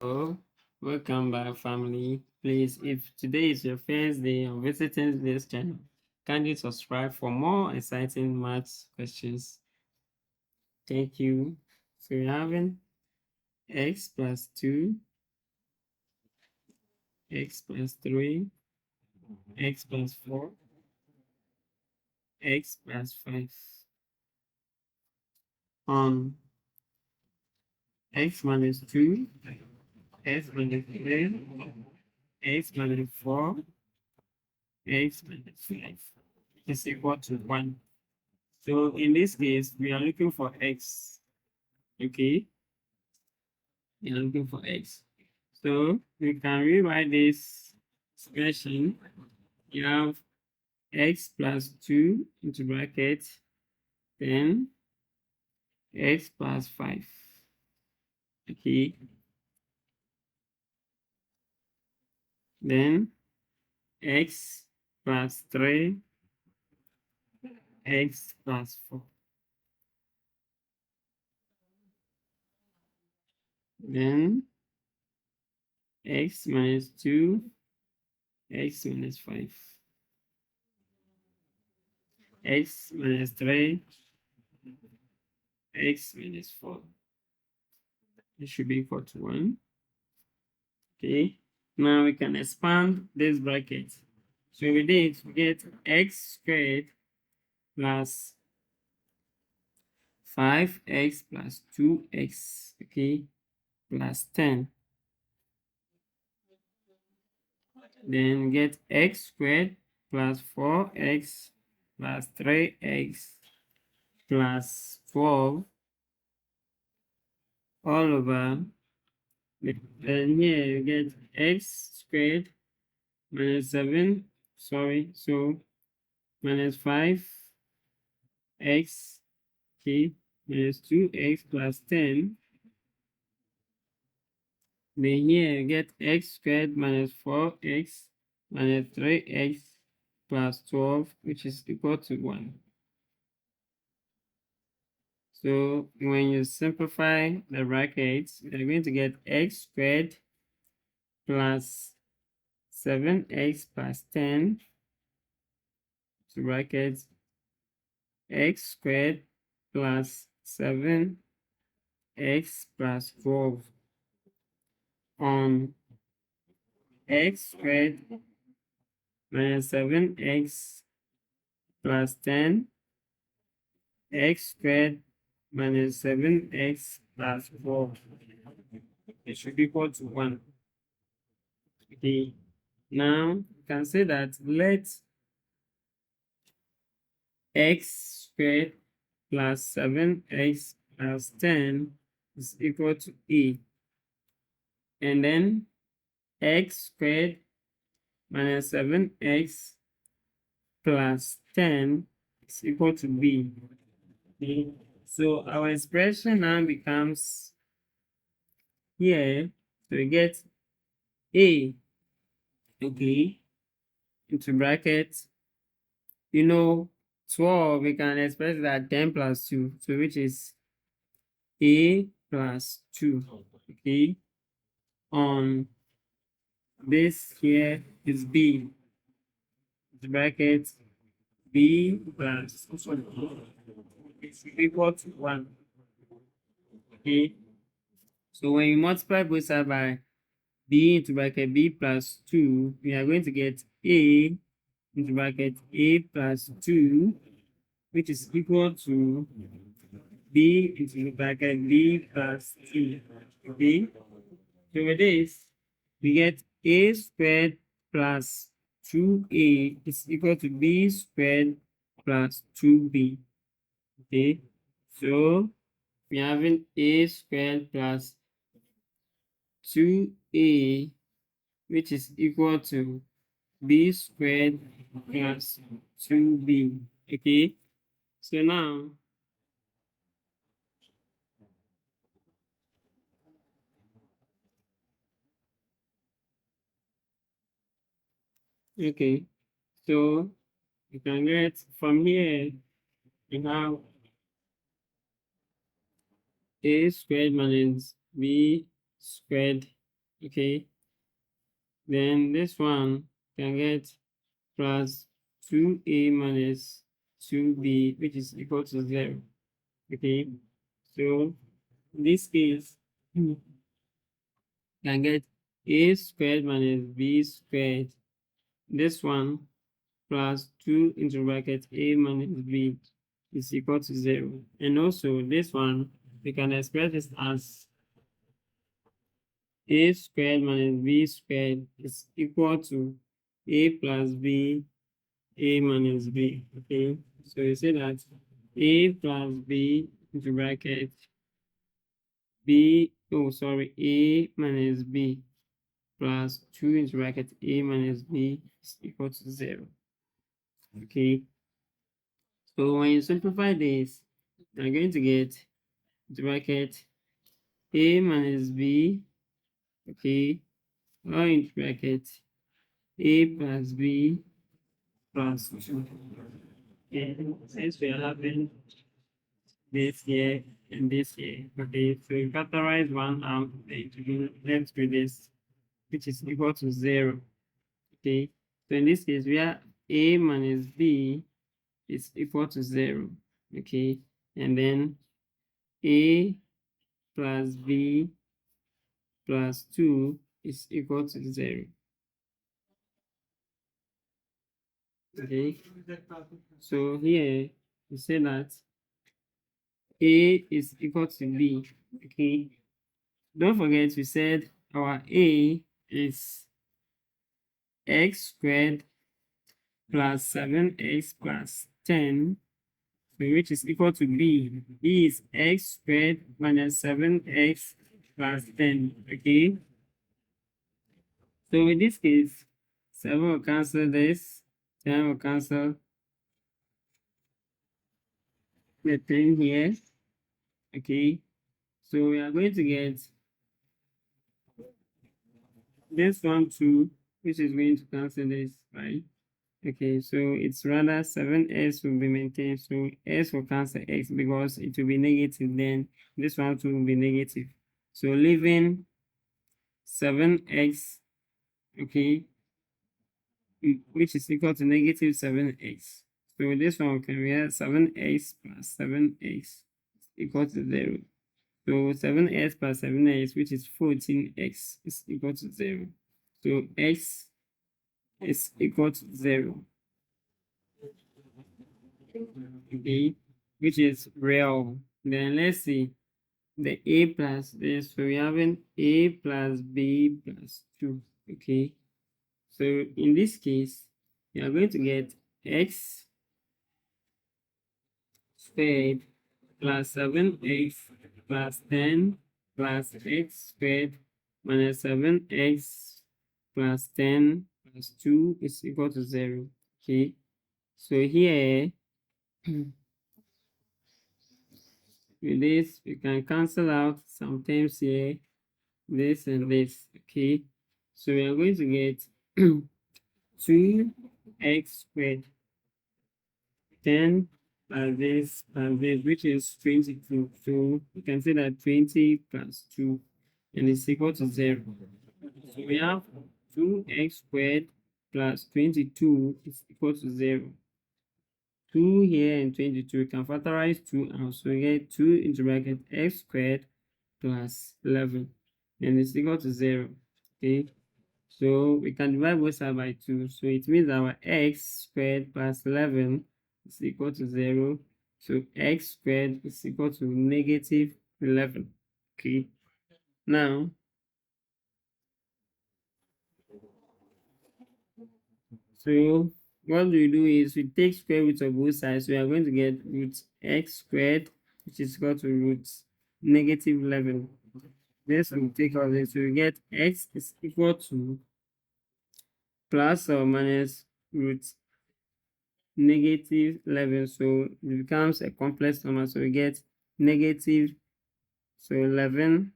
Oh, welcome back, family. Please, if today is your first day of visiting this channel, kindly subscribe for more exciting maths questions. Thank you. So we're having x plus 2, x plus 3, x plus 4, x plus 5 on x minus 2, x minus 3, x minus 4, x minus 5 is equal to 1. So in this case, we are looking for x. Okay, we are looking for x. So we can rewrite this expression. You have x plus 2 into bracket, then x plus 5. Okay, then x plus 3, x plus 4. Then x minus 2, x minus 5, x minus 3, x minus 4. It should be equal to 1. Okay, now we can expand this bracket. So with this, we get x squared plus 5x plus 2x, okay, plus 10. Then we get x squared plus 4x plus 3x plus 12 all over. Then here you get x squared minus 7, so minus 5x, okay, minus 2x plus 10. Then here you get x squared minus 4x minus 3x plus 12, which is equal to 1. So when you simplify the brackets, you're going to get x squared plus 7x plus 10 to bracket x squared plus 7x plus 12 on x squared minus 7x plus 10, x squared minus 7x plus 4. It should be equal to 1. Okay. Now, you can say that let x squared plus 7x plus 10 is equal to a. And then x squared minus 7x plus 10 is equal to b. Okay. So our expression now becomes here, so we get a, okay, into brackets, 12, we can express that 10 plus 2, so which is a plus 2, okay, on this here is b, into brackets, b plus is equal to 1, okay. So when you multiply both sides by b into bracket b plus 2, we are going to get a into bracket a plus 2, which is equal to b into the bracket b plus 2. Okay, so with this, we get a squared plus 2a is equal to b squared plus 2b. Okay, so we're having a squared plus 2a, which is equal to b squared plus 2b. Okay, so now okay, so you can get from here, you have a squared minus b squared Okay, then this one can get plus 2a minus 2b, which is equal to 0. Okay, so in this case, can get a squared minus b squared. This one plus 2 into bracket a minus b is equal to 0. And also this one, we can express this as a squared minus b squared is equal to a plus b, a minus b. Okay, so you say that a plus b into bracket b, oh sorry, a minus b plus 2 into bracket a minus b is equal to 0. Okay, so when you simplify this, you're going to get the bracket a minus b, okay, or into bracket a plus b plus 2. And since we are having this here and this here, okay, so you factorize one out, then to be left with this, which is equal to 0. Okay, so in this case, where a minus b is equal to 0. Okay, and then a plus b plus 2 is equal to 0. Okay, so here we say that a is equal to b. Okay, don't forget we said our a is x squared plus 7x plus 10, which is equal to b. B is x squared minus 7x plus 10. Okay, so in this case, 7 will cancel this, 10 will cancel the 10 here. Okay, so we are going to get this one too, which is going to cancel this, right? Okay, so it's rather 7s will be maintained, so s will cancel x because it will be negative, then this one too will be negative. So leaving 7x, okay, which is equal to negative 7x. So this one can be 7x plus 7x equal to 0. So 7x plus 7x, which is 14x, is equal to 0. So x is equal to 0. Okay, which is real. Then let's see the a plus this. So we having a plus b plus 2. Okay, so in this case, we are going to get x squared plus 7x plus 10 plus x squared minus 7x plus 10 plus 2 is equal to 0. Okay, so here with this we can cancel out some terms here, this and this. Okay, so we are going to get 2x squared 10 plus this, which is 22. So you can say that 20 plus 2 and it's equal to 0. So we have 2x squared plus 22 is equal to 0. 2 here and 22, we can factorize 2 out. So we get 2 into bracket x squared plus 11 and it's equal to 0. Okay, so we can divide both sides by 2. So it means our x squared plus 11 is equal to 0. So x squared is equal to negative 11. Okay, now so what we do is we take square root of both sides. So we are going to get root x squared, which is equal to root negative 11. This will take out this. So we get x is equal to plus or minus root negative 11. So it becomes a complex number. So we get negative, so 11i.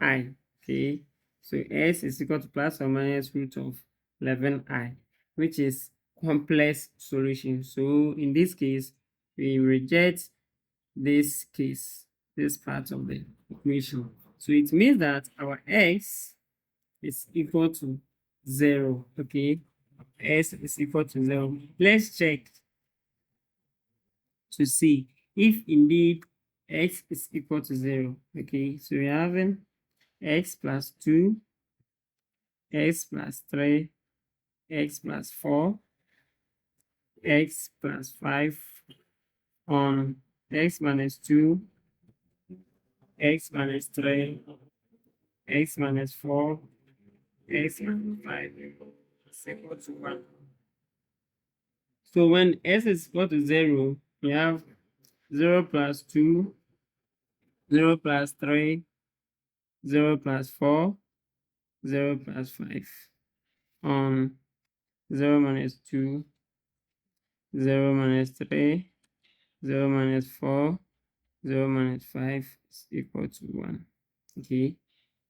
Okay, so s is equal to plus or minus root of 11i, which is complex solution. So in this case, we reject this case, this part of the equation. So it means that our x is equal to 0. Okay, s is equal to 0. Let's check to see if indeed x is equal to 0. Okay, so we're having x plus 2, x plus 3, x plus 4, x plus 5 on x minus 2, x minus 3, x minus 4, x minus 5 is equal to 1. So when s is equal to 0, we have 0 plus 2, 0 plus 3, 0 plus 4, 0 plus 5 on 0 minus 2, 0 minus 3, 0 minus 4, 0 minus 5 is equal to 1. Okay,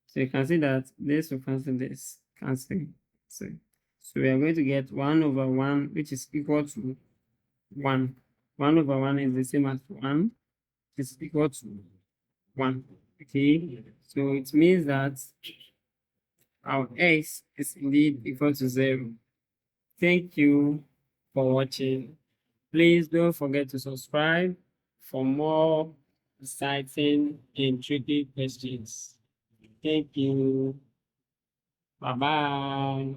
so you can see that this will cancel this, cancel. So we are going to get 1 over 1, which is equal to 1. 1 over 1 is the same as 1, which is equal to 1. Okay, so it means that our x is indeed equal to 0. Thank you for watching. Please don't forget to subscribe for more exciting and tricky questions. Thank you. Bye bye.